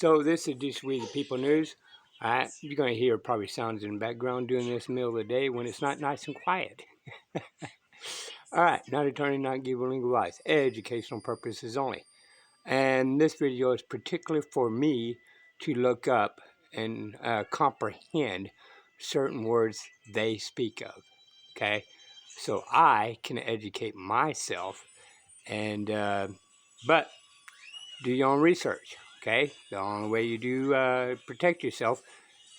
So this is just We the People News. You're going to hear probably sounds in the background during this middle of the day when it's not nice and quiet. All right, not attorney, not give legal advice. Educational purposes only. And this video is particularly for me to look up and comprehend certain words they speak of. Okay, so I can educate myself, and but do your own research. Okay, the only way you do protect yourself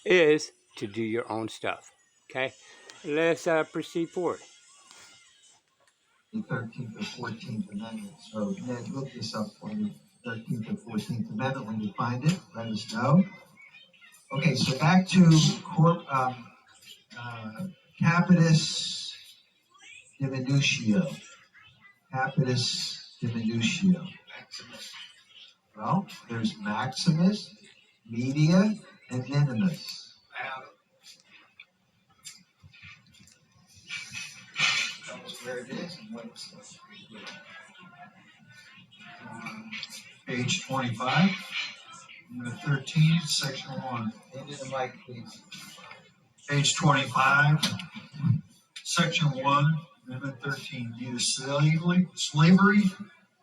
is to do your own stuff. Okay, let's proceed forward. The 13th or 14th Amendment. So Ned, look this up for me. 13th or 14th Amendment. When you find it, let us know. Okay, so back to capitis diminutio. Capitis diminutio. Well, there's Maximus, Media, and Minimus. Tell us where it is and what it's supposed to be. Page 25, number 13, section 1. Into the mic, please. Page 25, section 1, amendment 13. Neither slavery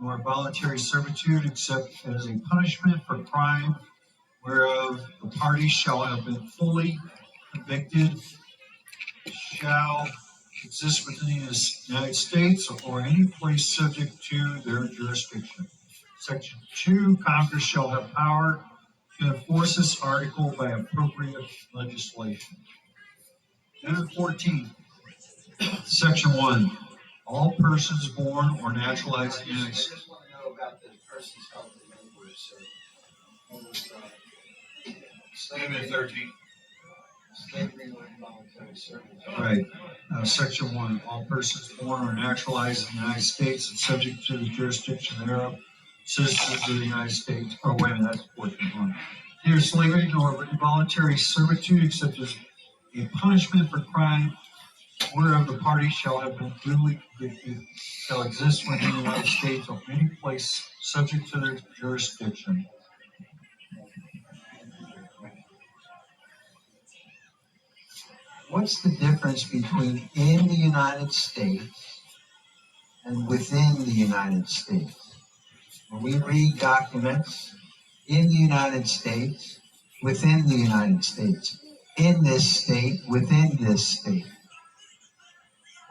nor voluntary servitude except as a punishment for crime whereof the parties shall have been fully convicted shall exist within the United States or any place subject to their jurisdiction. Section 2, Congress shall have power to enforce this article by appropriate legislation. Amendment 14, Section 1, all persons born or naturalized in the United States. I just want to know about the person's health and Amendment 13. Slavery or involuntary servitude. Right. Section 1, all persons born or naturalized in the United States and subject to the jurisdiction thereof, citizens of the United States. Oh, wait a minute, that's 14.1. Neither slavery nor involuntary servitude except as a punishment for crime whereof the party shall have been duly convicted shall exist within the United States or any place subject to their jurisdiction. What's the difference between in the United States and within the United States? When we read documents, in the United States, within the United States, in this state, within this state.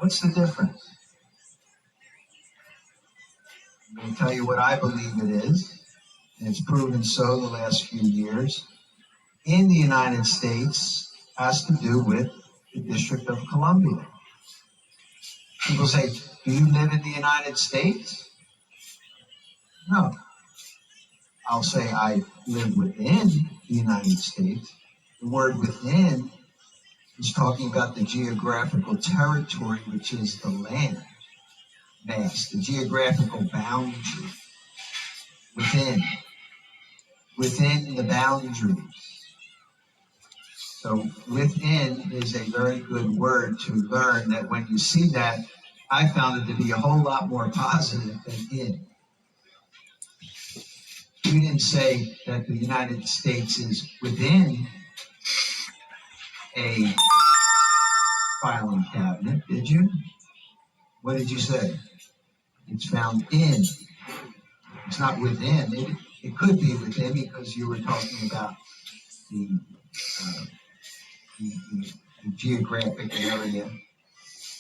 What's the difference? I'm going to tell you what I believe it is, and it's proven so the last few years. In the United States has to do with the District of Columbia. People say, do you live in the United States? No. I'll say I live within the United States. The word within is talking about the geographical territory, which is the land mass, the geographical boundary. Within the boundaries. So within is a very good word to learn that when you see that, I found it to be a whole lot more positive than in. You didn't say that the United States is within a filing cabinet, did you? What did you say? It's found in. It's not within. It could be within because you were talking about the geographic area,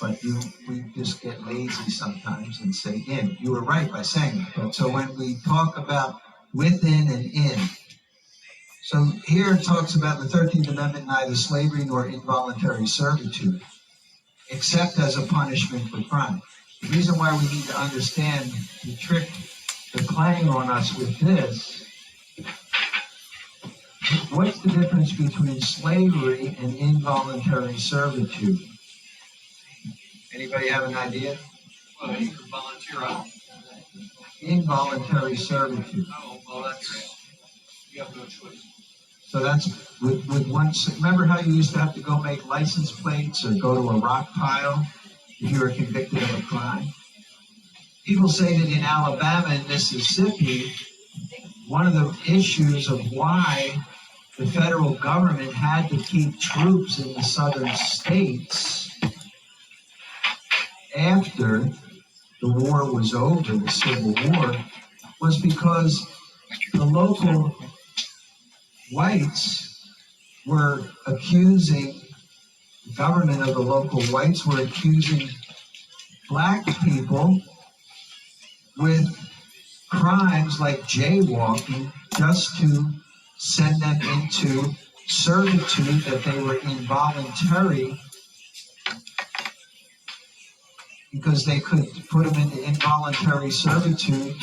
but we just get lazy sometimes and say in. You were right by saying that. But so when we talk about within and in, so here it talks about the 13th Amendment, neither slavery nor involuntary servitude, except as a punishment for crime. The reason why we need to understand the trick they're playing on us with this, what's the difference between slavery and involuntary servitude? Anybody have an idea? Well, you can volunteer out. Involuntary servitude. Oh, well, that's, you have no choice. So that's with one, remember how you used to have to go make license plates or go to a rock pile if you were convicted of a crime? People say that in Alabama and Mississippi, one of the issues of why the federal government had to keep troops in the southern states after the war was over, the Civil War, was because the local whites were accusing, the government of the local whites were accusing black people with crimes like jaywalking just to send them into servitude, that they were involuntary, because they could put them into involuntary servitude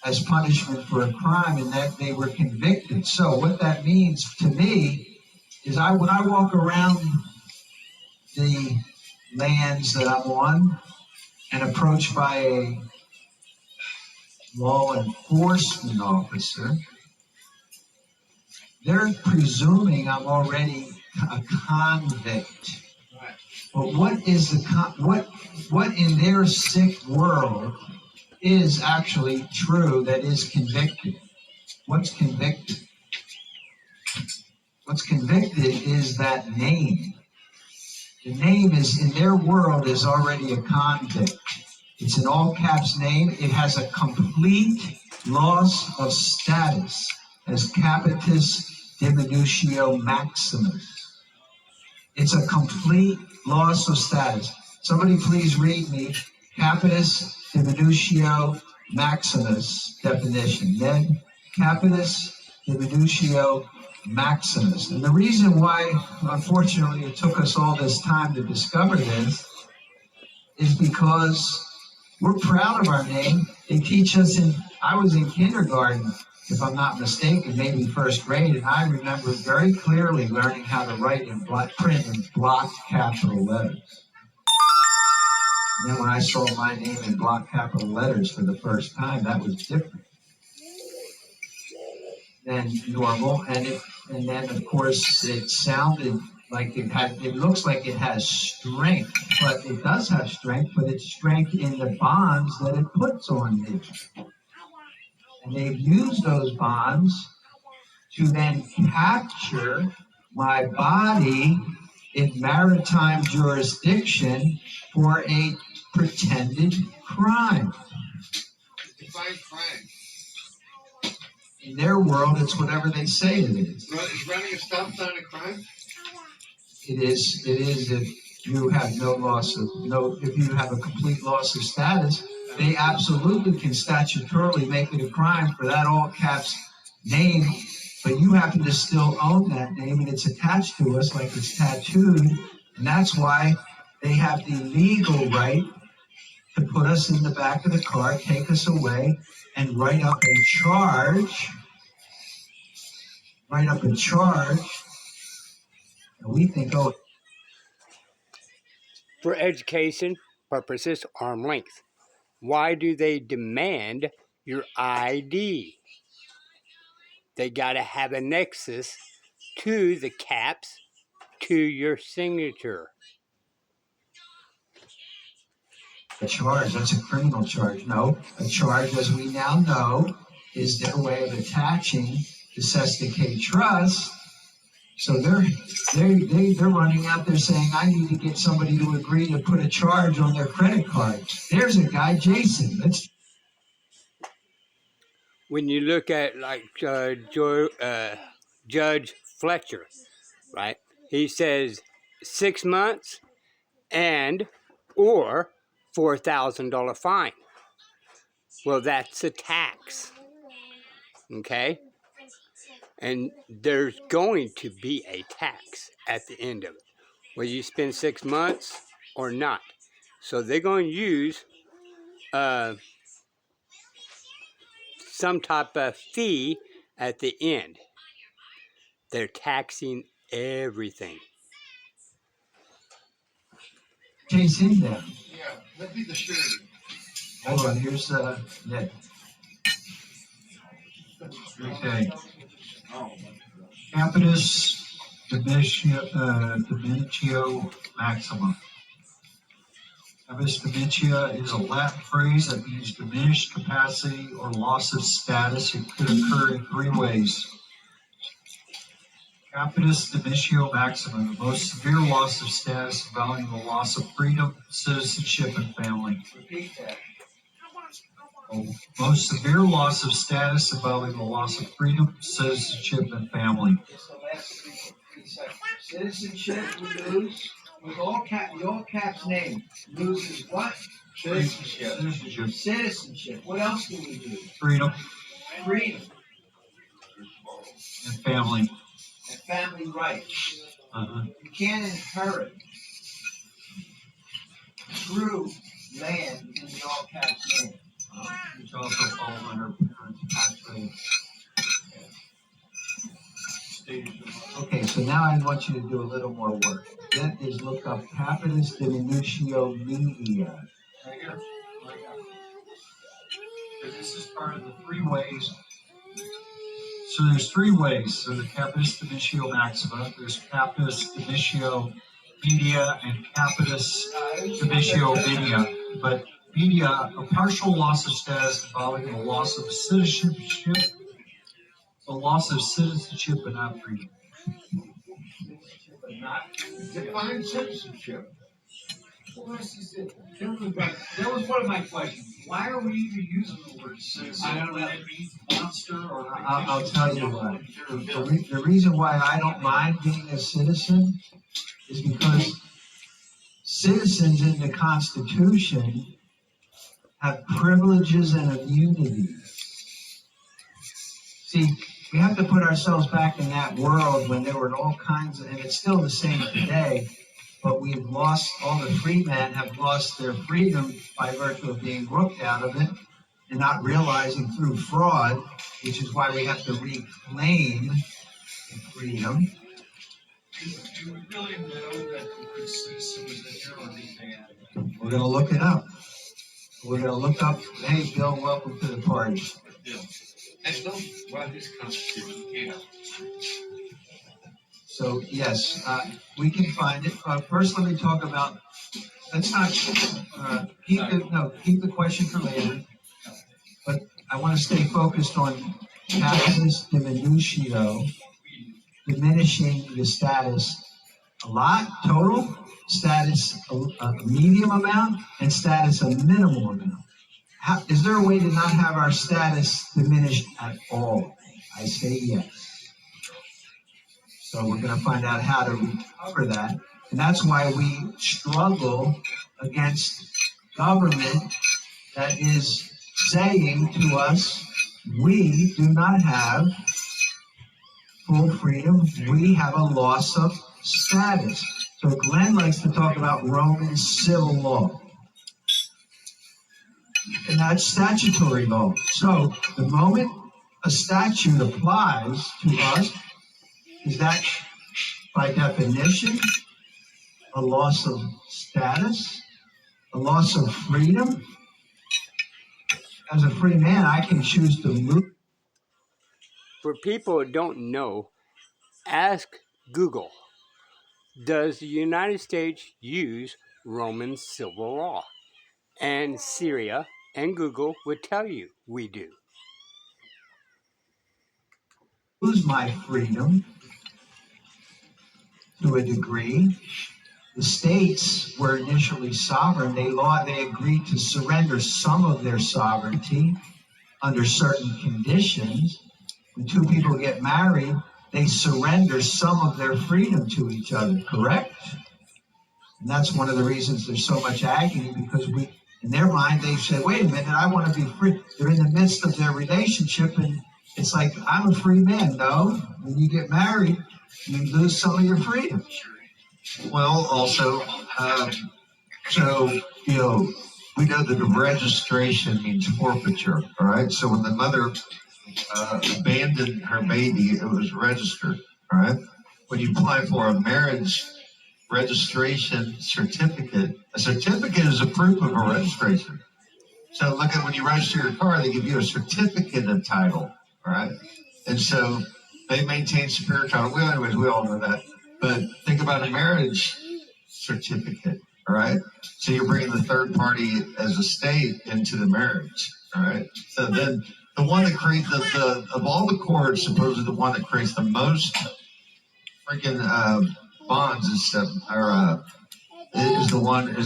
as punishment for a crime, and that they were convicted. So what that means to me is when I walk around the lands that I'm on and approached by a law enforcement officer, they're presuming I'm already a convict. But what is what in their sick world is actually true that is convicted? What's convicted? What's convicted is that name. The name is, in their world, is already a convict. It's an all caps name. It has a complete loss of status as capitis diminutio maximus. It's a complete loss of status. Somebody please read me capitis diminutio maximus definition. Then capitis diminutio maximus. And the reason why, unfortunately, it took us all this time to discover this is because we're proud of our name. They teach us I was in kindergarten, if I'm not mistaken, maybe first grade, and I remember very clearly learning how to write in print in block capital letters. And then when I saw my name in block capital letters for the first time, that was different than normal. And then of course it sounded like it looks like it has strength, but it does have strength, but it's strength in the bonds that it puts on me. And they've used those bonds to then capture my body in maritime jurisdiction for a pretended crime. Define crime. In their world, it's whatever they say it is. Is running a stop sign a crime? It is if you have if you have a complete loss of status, they absolutely can statutorily make it a crime for that all caps name, but you happen to still own that name and it's attached to us like it's tattooed, and that's why they have the legal right to put us in the back of the car, take us away, and write up a charge, and we think, oh. For education purposes, arm length. Why do they demand your ID? They got to have a nexus to the caps to your signature. A charge, that's a criminal charge. No, a charge, as we now know, is their way of attaching the Cestui Que Trust. So they're running out there saying, I need to get somebody to agree to put a charge on their credit card. There's a guy, Jason. When you look at like Judge Fletcher, right? He says 6 months and or $4,000 fine. Well, that's a tax. Okay? And there's going to be a tax at the end of it, whether you spend 6 months or not. So they're going to use some type of fee at the end. They're taxing everything. Case in there. Yeah, that'd be the surety. Hold on, here's Nick. Okay. Capitis diminutio maxima. Habeas dementia is a Latin phrase that means diminished capacity or loss of status. It could occur in three ways. Capitis demitio maxima, the most severe loss of status involving the loss of freedom, citizenship, and family. Repeat that. Most severe loss of status involving the loss of freedom, citizenship, and family. It's the last 3 seconds. Citizenship we lose. With all caps name. Loses what? Citizenship. Citizenship. Citizenship. What else do we lose? Freedom. Freedom. And family. And family rights. Uh-huh. You can't inherit true land in the all caps name. Which also falls under parents' tax rate. Okay, so now I want you to do a little more work. That is look up Capitis diminutio media. Right here. Right here. So this is part of the three ways. So there's three ways. So the Capitis diminutio maxima, there's Capitis diminutio media, and Capitis diminutio media. But media, a partial loss of status involving the loss of citizenship, the loss of citizenship but not freedom. But not define citizenship. Well, that was one of my questions. Why are we even using the word citizen? I don't know if it means monster or. I'll tell you why. The reason why I don't mind being a citizen is because citizens in the Constitution have privileges and immunities. See, we have to put ourselves back in that world when there were all kinds of, and it's still the same today, but we've lost, all the free men have lost their freedom by virtue of being rooked out of it and not realizing through fraud, which is why we have to reclaim freedom. Do we really know that the word citizen was in here or anything? We're going to look it up. We're going to look up, hey, Bill, welcome to the party. Yeah. And don't write his constitution, yeah. So, yes, we can find it. First, let me talk about, let's not, keep the question for later. But I want to stay focused on Capitis diminutio, diminishing the status a lot, total, status a medium amount, and status a minimal amount. Is there a way to not have our status diminished at all? I say yes. So we're going to find out how to recover that. And that's why we struggle against government that is saying to us, we do not have full freedom. We have a loss of status. So Glenn likes to talk about Roman civil law. And that's statutory law. So the moment a statute applies to us, is that by definition a loss of status, a loss of freedom? As a free man, I can choose to move. For people who don't know, ask Google, does the United States use Roman civil law? And Syria and Google would tell you we do. Lose my freedom to a degree. The states were initially sovereign. They agreed to surrender some of their sovereignty under certain conditions. When two people get married, they surrender some of their freedom to each other, correct? And that's one of the reasons there's so much agony, because in their mind, they say, wait a minute, I want to be free. They're in the midst of their relationship, and it's like, I'm a free man. No, when you get married, you lose some of your freedom. Well, also, we know that the registration means forfeiture, all right? So when the mother abandoned her baby, it was registered, all right? When you apply for a marriage registration certificate, a certificate is a proof of a registration. So look at when you register your car, they give you a certificate of title, all right? And so they maintain superior title. Well, anyways, we all know that. But think about a marriage certificate. all right? So you're bringing the third party as a state into the marriage, all right? So then the one that creates the of all the courts, supposedly the one that creates the most freaking bonds is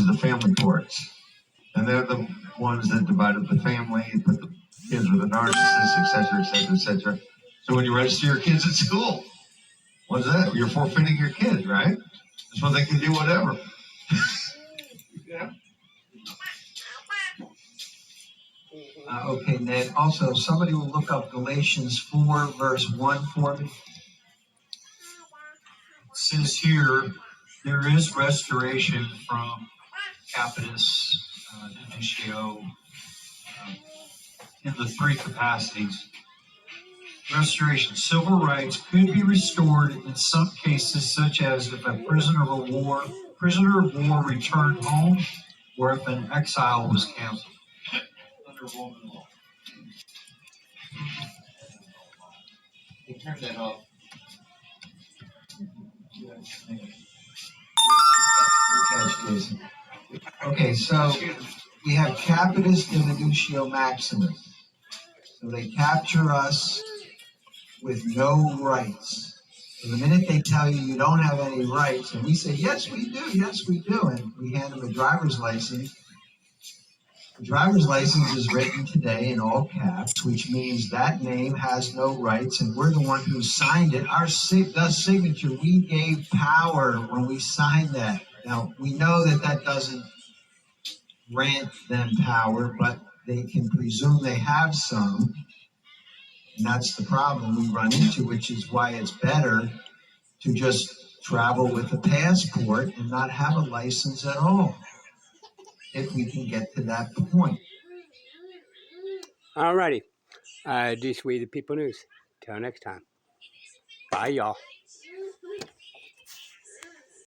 the family courts, and they're the ones that divided the family, put the kids with a narcissist, et cetera, et cetera, et cetera. So when you register your kids at school, what's that? You're forfeiting your kids, right? So they can do whatever. Okay, Ned. Also, somebody will look up Galatians 4, verse 1 for me. It says here, there is restoration from capitis initio in the three capacities. Restoration. Civil rights could be restored in some cases, such as if a prisoner of war returned home, or if an exile was canceled under Roman law. They turned that off. Okay, so we have capitis diminutio maximus. So they capture us with no rights. So the minute they tell you you don't have any rights, and we say, yes, we do, and we hand them a driver's license. The driver's license is written today in all caps, which means that name has no rights, and we're the one who signed it. The signature, we gave power when we signed that. Now, we know that doesn't grant them power, but they can presume they have some. And that's the problem we run into, which is why it's better to just travel with a passport and not have a license at all, if we can get to that point. Alrighty. This We the People News. Till next time. Bye, y'all.